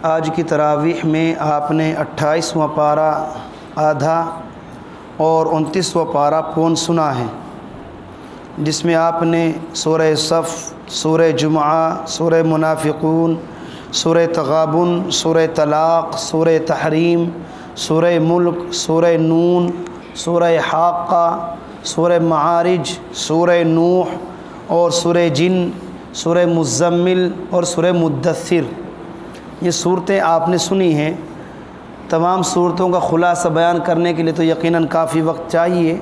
آج کی تراویح میں آپ نے 28واں پارہ آدھا اور 29واں پارہ پون سنا ہے، جس میں آپ نے سورہ صف، سورہ جمعہ، سورہ منافقون، سورہ تغابن، سورہ طلاق، سورہ تحریم، سورہ ملک، سورہ نون، سورہ حاقہ، سورہ معارج، سورہ نوح اور سورہ جن، سورہ مزمل اور سورہ مدثر، یہ صورتیں آپ نے سنی ہیں۔ تمام صورتوں کا خلاصہ بیان کرنے کے لیے تو یقیناً کافی وقت چاہیے،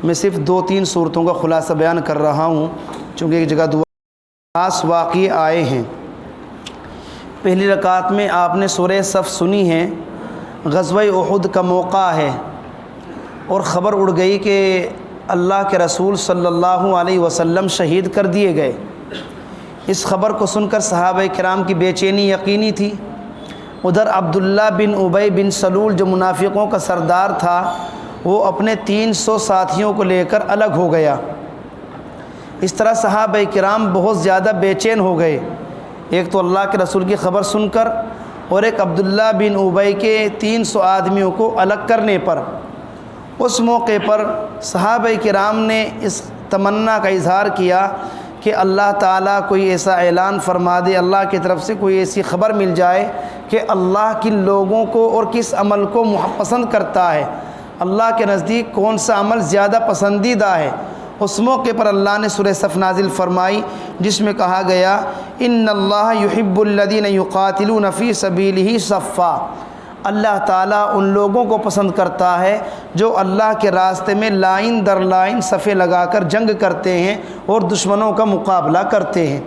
میں صرف 2-3 صورتوں کا خلاصہ بیان کر رہا ہوں، چونکہ ایک جگہ خاص واقعے آئے ہیں۔ پہلی رکعت میں آپ نے سورہ صف سنی ہے، غزوہ احد کا موقع ہے اور خبر اڑ گئی کہ اللہ کے رسول صلی اللہ علیہ وسلم شہید کر دیے گئے۔ اس خبر کو سن کر صحابہ کرام کی بے چینی یقینی تھی۔ ادھر عبداللہ بن ابی بن سلول جو منافقوں کا سردار تھا، وہ اپنے 300 ساتھیوں کو لے کر الگ ہو گیا۔ اس طرح صحابہ کرام بہت زیادہ بے چین ہو گئے، ایک تو اللہ کے رسول کی خبر سن کر اور ایک عبداللہ بن ابی کے 300 آدمیوں کو الگ کرنے پر۔ اس موقع پر صحابہ کرام نے اس تمنا کا اظہار کیا کہ اللہ تعالیٰ کوئی ایسا اعلان فرما دے، اللہ کی طرف سے کوئی ایسی خبر مل جائے کہ اللہ کن لوگوں کو اور کس عمل کو پسند کرتا ہے، اللہ کے نزدیک کون سا عمل زیادہ پسندیدہ ہے۔ اس موقع پر اللہ نے سورہ صف نازل فرمائی، جس میں کہا گیا ان اللہ یحب الذین یقاتلون فی سبیلہ صفا، اللہ تعالیٰ ان لوگوں کو پسند کرتا ہے جو اللہ کے راستے میں لائن در لائن صفیں لگا کر جنگ کرتے ہیں اور دشمنوں کا مقابلہ کرتے ہیں۔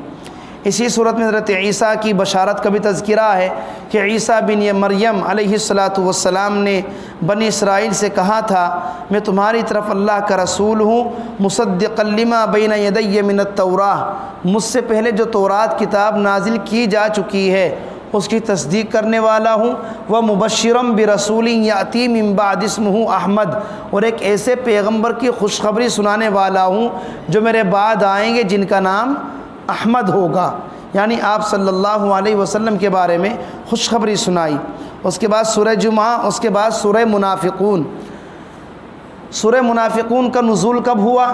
اسی صورت میں حضرت عیسیٰ کی بشارت کا بھی تذکرہ ہے کہ عیسیٰ بن مریم علیہ السلام نے بنی اسرائیل سے کہا تھا، میں تمہاری طرف اللہ کا رسول ہوں، مصدقا لما بین یدی من التوراۃ، مجھ سے پہلے جو تورات کتاب نازل کی جا چکی ہے اس کی تصدیق کرنے والا ہوں، ومبشرا برسول یاتی من بعد اسمہ احمد، اور ایک ایسے پیغمبر کی خوشخبری سنانے والا ہوں جو میرے بعد آئیں گے جن کا نام احمد ہوگا، یعنی آپ صلی اللہ علیہ وسلم کے بارے میں خوشخبری سنائی۔ اس کے بعد سورہ جمعہ، اس کے بعد سورہ منافقون۔ سورہ منافقون کا نزول کب ہوا؟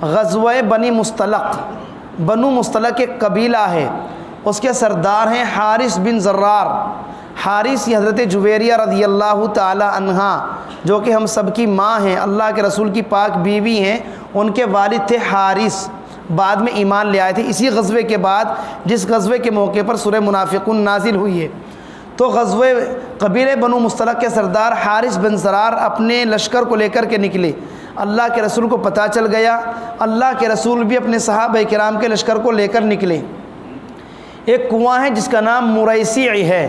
غزوہ بنی مصطلق، بنو مصطلق ایک قبیلہ ہے، اس کے سردار ہیں حارث بن زرار۔ حارث یہ حضرت جویریہ رضی اللہ تعالی عنہا، جو کہ ہم سب کی ماں ہیں، اللہ کے رسول کی پاک بیوی ہیں، ان کے والد تھے حارث، بعد میں ایمان لے آئے تھے اسی غزوے کے بعد، جس غزوے کے موقع پر سورہ منافقون نازل ہوئی ہے۔ تو غزوہ قبیلہ بنو مصطلق کے سردار حارث بن زرار اپنے لشکر کو لے کر کے نکلے۔ اللہ کے رسول کو پتہ چل گیا، اللہ کے رسول بھی اپنے صحابہ کرام کے لشکر کو لے کر نکلے۔ ایک کنواں ہے جس کا نام مریسی ہے،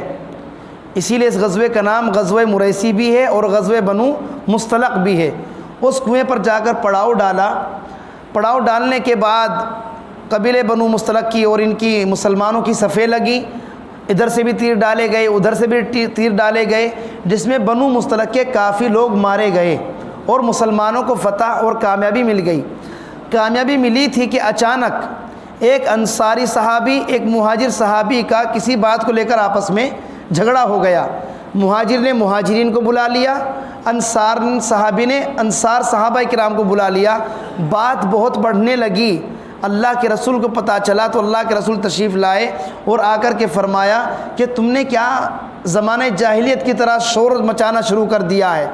اسی لیے اس غزوے کا نام غزوہ مریسی بھی ہے اور غزوہ بنو مصطلق بھی ہے۔ اس کنویں پر جا کر پڑاؤ ڈالا۔ پڑاؤ ڈالنے کے بعد قبیلہ بنو مصطلق کی اور ان کی مسلمانوں کی صفیں لگی، ادھر سے بھی تیر ڈالے گئے، ادھر سے بھی تیر ڈالے گئے، جس میں بنو مصطلق کے کافی لوگ مارے گئے اور مسلمانوں کو فتح اور کامیابی مل گئی۔ کامیابی ملی تھی کہ اچانک ایک انصاری صحابی ایک مہاجر صحابی کا کسی بات کو لے کر آپس میں جھگڑا ہو گیا۔ مہاجر نے مہاجرین کو بلا لیا، انصار صحابی نے انصار صحابہ کرام کو بلا لیا، بات بہت بڑھنے لگی۔ اللہ کے رسول کو پتہ چلا تو اللہ کے رسول تشریف لائے اور آ کر کے فرمایا کہ تم نے کیا زمانہ جاہلیت کی طرح شور مچانا شروع کر دیا ہے۔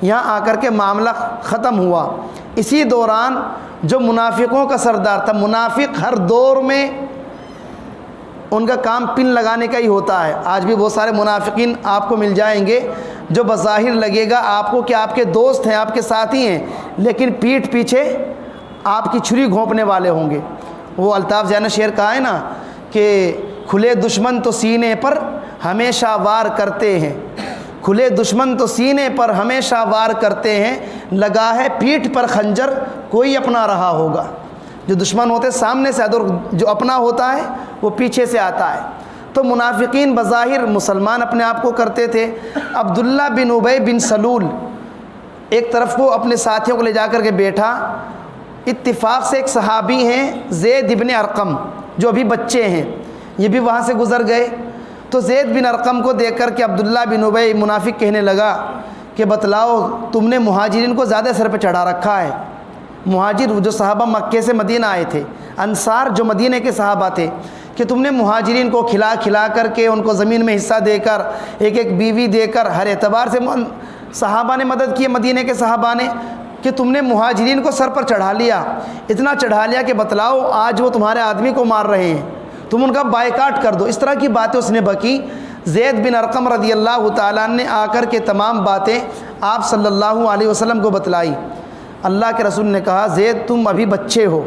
یہاں آ کر کے معاملہ ختم ہوا۔ اسی دوران جو منافقوں کا سردار تھا، منافق ہر دور میں ان کا کام پن لگانے کا ہی ہوتا ہے، آج بھی بہت سارے منافقین آپ کو مل جائیں گے جو بظاہر لگے گا آپ کو کہ آپ کے دوست ہیں، آپ کے ساتھی ہیں، لیکن پیٹھ پیچھے آپ کی چھری گھونپنے والے ہوں گے۔ وہ الطاف زیانہ شعر کہا ہے نا کہ کھلے دشمن تو سینے پر ہمیشہ وار کرتے ہیں، کھلے دشمن تو سینے پر ہمیشہ وار کرتے ہیں، لگا ہے پیٹھ پر خنجر کوئی اپنا رہا ہوگا۔ جو دشمن ہوتے سامنے سے اور جو اپنا ہوتا ہے وہ پیچھے سے آتا ہے۔ تو منافقین بظاہر مسلمان اپنے آپ کو کرتے تھے۔ عبداللہ بن ابی بن سلول ایک طرف کو اپنے ساتھیوں کو لے جا کر کے بیٹھا، اتفاق سے ایک صحابی ہیں زید ابن ارقم جو ابھی بچے ہیں، یہ بھی وہاں سے گزر گئے۔ تو زید بن ارقم کو دیکھ کر کے عبداللہ بن ابی منافق کہنے لگا کہ بتلاؤ تم نے مہاجرین کو زیادہ سر پہ چڑھا رکھا ہے۔ مہاجر جو صحابہ مکے سے مدینہ آئے تھے، انصار جو مدینہ کے صحابہ تھے، کہ تم نے مہاجرین کو کھلا کر کے ان کو زمین میں حصہ دے کر ایک ایک بیوی دے کر ہر اعتبار سے صحابہ نے مدد کی، مدینہ کے صحابہ نے، کہ تم نے مہاجرین کو سر پر چڑھا لیا، اتنا چڑھا لیا کہ بتلاؤ آج وہ تمہارے آدمی کو مار رہے ہیں، تم ان کا بائیکاٹ کر دو۔ اس طرح کی باتیں اس نے بکی۔ زید بن ارقم رضی اللہ تعالیٰ نے آ کر کے تمام باتیں آپ صلی اللہ علیہ وسلم کو بتلائی۔ اللہ کے رسول نے کہا زید تم ابھی بچے ہو،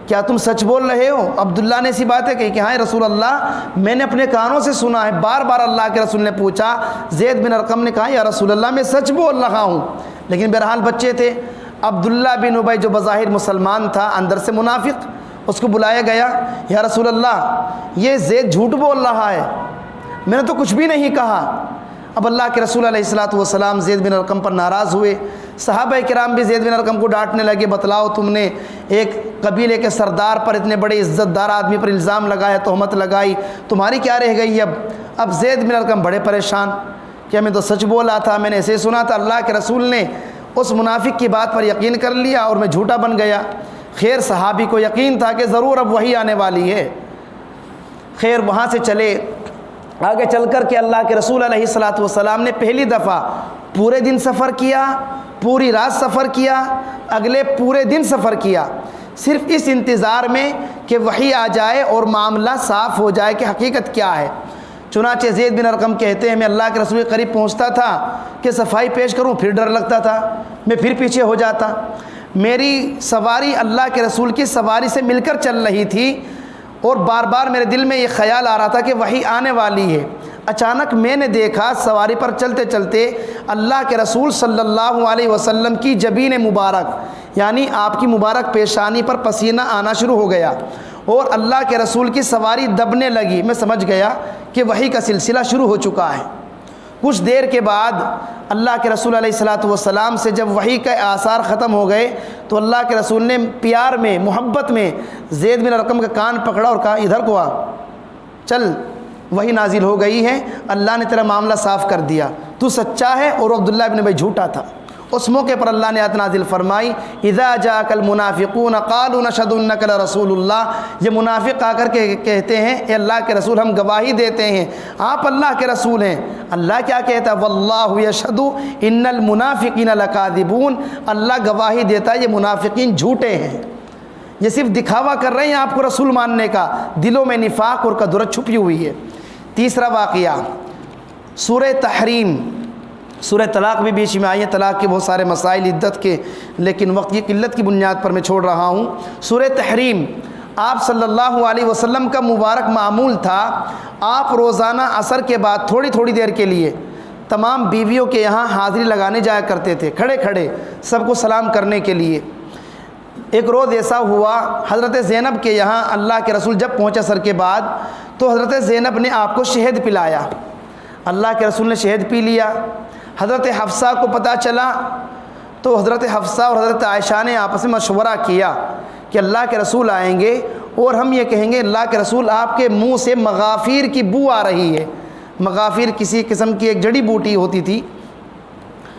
کیا تم سچ بول رہے ہو؟ عبداللہ نے ایسی باتیں کہی کہ ہاں رسول اللہ میں نے اپنے کانوں سے سنا ہے۔ بار بار اللہ کے رسول نے پوچھا، زید بن ارقم نے کہا یا رسول اللہ میں سچ بول رہا ہوں، لیکن بہرحال بچے تھے۔ عبداللہ بن ابی جو بظاہر مسلمان تھا اندر سے منافق، اس کو بلایا گیا، یا رسول اللہ یہ زید جھوٹ بول رہا ہے، میں نے تو کچھ بھی نہیں کہا۔ اب اللہ کے رسول علیہ الصلوۃ والسلام زید بن ارقم پر ناراض ہوئے۔ صحابہ کرام بھی زید بن ارقم کو ڈانٹنے لگے، بتلاؤ تم نے ایک قبیلے کے سردار پر، اتنے بڑے عزت دار آدمی پر الزام لگایا، تہمت لگائی، تمہاری کیا رہ گئی اب زید بن ارقم بڑے پریشان کہ میں تو سچ بولا تھا، میں نے ایسے سنا تھا۔ اللہ کے رسول نے اس منافق کی بات پر یقین کر لیا اور میں جھوٹا بن گیا۔ خیر صحابی کو یقین تھا کہ ضرور اب وہی آنے والی ہے۔ خیر وہاں سے چلے، آگے چل کر کے اللہ کے رسول علیہ الصلوۃ والسلام نے پہلی دفعہ پورے دن سفر کیا، پوری رات سفر کیا، اگلے پورے دن سفر کیا، صرف اس انتظار میں کہ وحی آ جائے اور معاملہ صاف ہو جائے کہ حقیقت کیا ہے۔ چنانچہ زید بن ارقم کہتے ہیں میں اللہ کے رسول کے قریب پہنچتا تھا کہ صفائی پیش کروں، پھر ڈر لگتا تھا، میں پھر پیچھے ہو جاتا۔ میری سواری اللہ کے رسول کی سواری سے مل کر چل رہی تھی اور بار بار میرے دل میں یہ خیال آ رہا تھا کہ وحی آنے والی ہے۔ اچانک میں نے دیکھا سواری پر چلتے چلتے اللہ کے رسول صلی اللہ علیہ وسلم کی جبین مبارک یعنی آپ کی مبارک پیشانی پر پسینہ آنا شروع ہو گیا اور اللہ کے رسول کی سواری دبنے لگی۔ میں سمجھ گیا کہ وحی کا سلسلہ شروع ہو چکا ہے۔ کچھ دیر کے بعد اللہ کے رسول علیہ الصلوۃ والسلام سے جب وحی کے آثار ختم ہو گئے تو اللہ کے رسول نے پیار میں، محبت میں زید بن ارقم کا کان پکڑا اور کہا ادھر کو آ، چل وحی نازل ہو گئی ہے، اللہ نے تیرا معاملہ صاف کر دیا، تو سچا ہے اور عبداللہ بن ابی جھوٹا تھا۔ اس موقع پر اللہ نے آیت نازل فرمائی اذا جاءک المنافقون قالوا نشهد انک لرسول اللہ۔ یہ منافق آ کر کے کہتے ہیں اے اللہ کے رسول ہم گواہی دیتے ہیں آپ اللہ کے رسول ہیں۔ اللہ کیا کہتا ہے واللہ یشہد ان المنافقین لکاذبون، اللہ گواہی دیتا ہے یہ منافقین جھوٹے ہیں، یہ صرف دکھاوا کر رہے ہیں آپ کو رسول ماننے کا، دلوں میں نفاق اور کدورت چھپی ہوئی ہے۔ تیسرا واقعہ سورہ تحریم، سورہ طلاق بھی بیچ میں آئی ہے، طلاق کے بہت سارے مسائل عدت کے، لیکن وقت کی قلت کی بنیاد پر میں چھوڑ رہا ہوں۔ سورہ تحریم آپ صلی اللہ علیہ وسلم کا مبارک معمول تھا، آپ روزانہ عصر کے بعد تھوڑی تھوڑی دیر کے لیے تمام بیویوں کے یہاں حاضری لگانے جایا کرتے تھے، کھڑے کھڑے سب کو سلام کرنے کے لیے۔ ایک روز ایسا ہوا حضرت زینب کے یہاں اللہ کے رسول جب پہنچے عصر کے بعد تو حضرت زینب نے آپ کو شہد پلایا، اللہ کے رسول نے شہد پی لیا۔ حضرت حفصہ کو پتہ چلا تو حضرت حفصہ اور حضرت عائشہ نے آپس میں مشورہ کیا کہ اللہ کے رسول آئیں گے اور ہم یہ کہیں گے اللہ کے رسول آپ کے منہ سے مغافیر کی بو آ رہی ہے۔ مغافیر کسی قسم کی ایک جڑی بوٹی ہوتی تھی،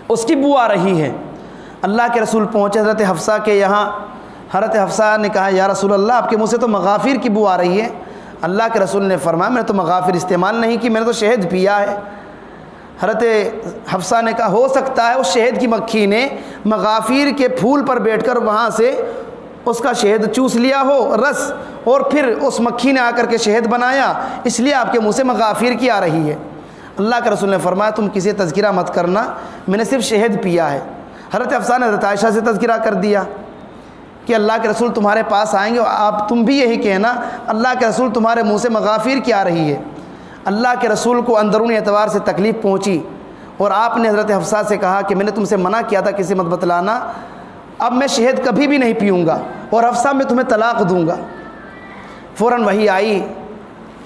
اس کی بو آ رہی ہے۔ اللہ کے رسول پہنچے حضرت حفصہ کے یہاں، حضرت حفصہ نے کہا یا رسول اللہ آپ کے منہ سے تو مغافیر کی بو آ رہی ہے۔ اللہ کے رسول نے فرمایا میں نے تو مغافر استعمال نہیں کی، میں نے تو شہد پیا ہے۔ حضرت حفصہ نے کہا ہو سکتا ہے اس شہد کی مکھی نے مغافیر کے پھول پر بیٹھ کر وہاں سے اس کا شہد چوس لیا ہو رس، اور پھر اس مکھی نے آ کر کے شہد بنایا، اس لیے آپ کے منہ سے مغافیر کی آ رہی ہے۔ اللہ کے رسول نے فرمایا تم کسی تذکرہ مت کرنا، میں نے صرف شہد پیا ہے۔ حضرت حفصہ نے حضرت عائشہ سے تذکرہ کر دیا کہ اللہ کے رسول تمہارے پاس آئیں گے اور تم بھی یہی کہنا اللہ کے رسول تمہارے منہ سے مغافیر کی آ رہی ہے۔ اللہ کے رسول کو اندرونی اعتبار سے تکلیف پہنچی اور آپ نے حضرت حفصہ سے کہا کہ میں نے تم سے منع کیا تھا کسی مت بتلانا، اب میں شہد کبھی بھی نہیں پیوں گا اور حفصہ میں تمہیں طلاق دوں گا۔ فوراً وحی آئی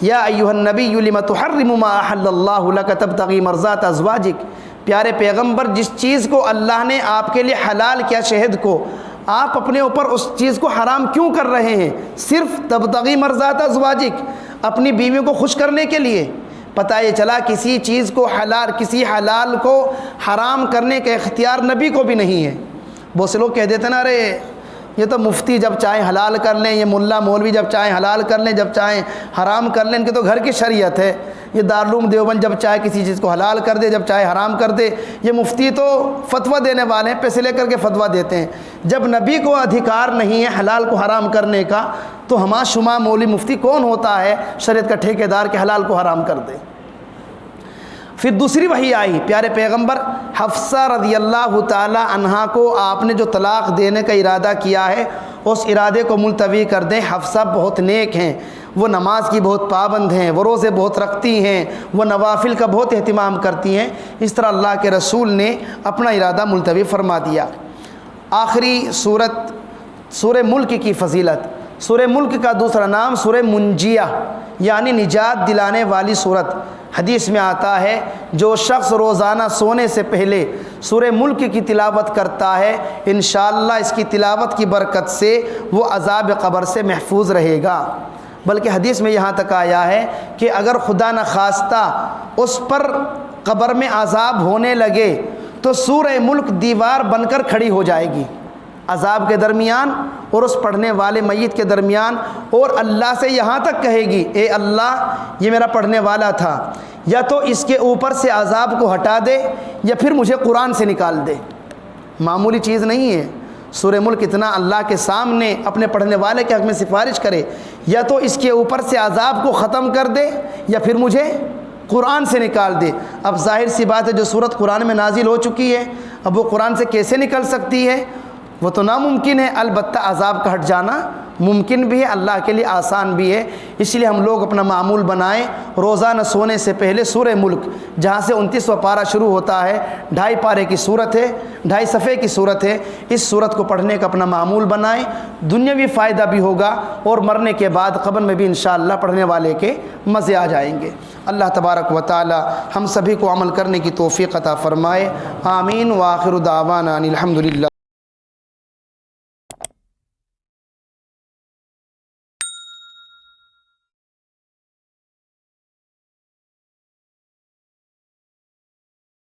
یا ایھا النبی لم تحرم ما احل اللہ لک تبتغی مرضات ازواجک، پیارے پیغمبر جس چیز کو اللہ نے آپ کے لیے حلال کیا شہد کو، آپ اپنے اوپر اس چیز کو حرام کیوں کر رہے ہیں؟ صرف تبتغی مرضات ازواجک، اپنی بیویوں کو خوش کرنے کے لیے۔ پتہ یہ چلا کسی چیز کو کسی حلال کو حرام کرنے کا اختیار نبی کو بھی نہیں ہے۔ بہت سے لوگ کہہ دیتے نا ارے یہ تو مفتی جب چاہیں حلال کر لیں، یہ ملا مولوی جب چاہیں حلال کر لیں، جب چاہیں حرام کر لیں، ان کے تو گھر کی شریعت ہے۔ یہ دارالعلوم دیوبند جب چاہے کسی چیز کو حلال کر دے، جب چاہے حرام کر دے۔ یہ مفتی تو فتویٰ دینے والے ہیں، پیسے لے کر کے فتویٰ دیتے ہیں۔ جب نبی کو ادھیکار نہیں ہے حلال کو حرام کرنے کا، تو ہما شما مولوی مفتی کون ہوتا ہے شریعت کا ٹھیکیدار کہ حلال کو حرام کر دے؟ پھر دوسری وحی آئی، پیارے پیغمبر حفصہ رضی اللہ تعالی عنہا کو آپ نے جو طلاق دینے کا ارادہ کیا ہے اس ارادے کو ملتوی کر دیں۔ حفصہ بہت نیک ہیں، وہ نماز کی بہت پابند ہیں، وہ روزے بہت رکھتی ہیں، وہ نوافل کا بہت اہتمام کرتی ہیں۔ اس طرح اللہ کے رسول نے اپنا ارادہ ملتوی فرما دیا۔ آخری صورت سورہ ملک کی فضیلت۔ سورہ ملک کا دوسرا نام سورہ منجیہ یعنی نجات دلانے والی صورت۔ حدیث میں آتا ہے جو شخص روزانہ سونے سے پہلے سورہ ملک کی تلاوت کرتا ہے انشاءاللہ اس کی تلاوت کی برکت سے وہ عذاب قبر سے محفوظ رہے گا۔ بلکہ حدیث میں یہاں تک آیا ہے کہ اگر خدا نخواستہ اس پر قبر میں عذاب ہونے لگے تو سورہ ملک دیوار بن کر کھڑی ہو جائے گی عذاب کے درمیان اور اس پڑھنے والے میت کے درمیان، اور اللہ سے یہاں تک کہے گی اے اللہ یہ میرا پڑھنے والا تھا، یا تو اس کے اوپر سے عذاب کو ہٹا دے یا پھر مجھے قرآن سے نکال دے۔ معمولی چیز نہیں ہے۔ سورہ ملک اتنا اللہ کے سامنے اپنے پڑھنے والے کے حق میں سفارش کرے، یا تو اس کے اوپر سے عذاب کو ختم کر دے یا پھر مجھے قرآن سے نکال دے۔ اب ظاہر سی بات ہے جو صورت قرآن میں نازل ہو چکی ہے اب وہ قرآن سے کیسے نکل سکتی ہے؟ وہ تو ناممکن ہے، البتہ عذاب کا ہٹ جانا ممکن بھی ہے، اللہ کے لیے آسان بھی ہے۔ اس لیے ہم لوگ اپنا معمول بنائیں روزانہ سونے سے پہلے سورہ ملک جہاں سے 29واں پارہ شروع ہوتا ہے، 2.5 پارے کی صورت ہے، 2.5 صفحے کی صورت ہے، اس صورت کو پڑھنے کا اپنا معمول بنائیں۔ دنیاوی فائدہ بھی ہوگا اور مرنے کے بعد قبر میں بھی انشاءاللہ پڑھنے والے کے مزے آ جائیں گے۔ اللہ تبارک و تعالی ہم سبھی کو عمل کرنے کی توفیق عطا فرمائے، آمین۔ وآخر دعوانا ان الحمدللہ۔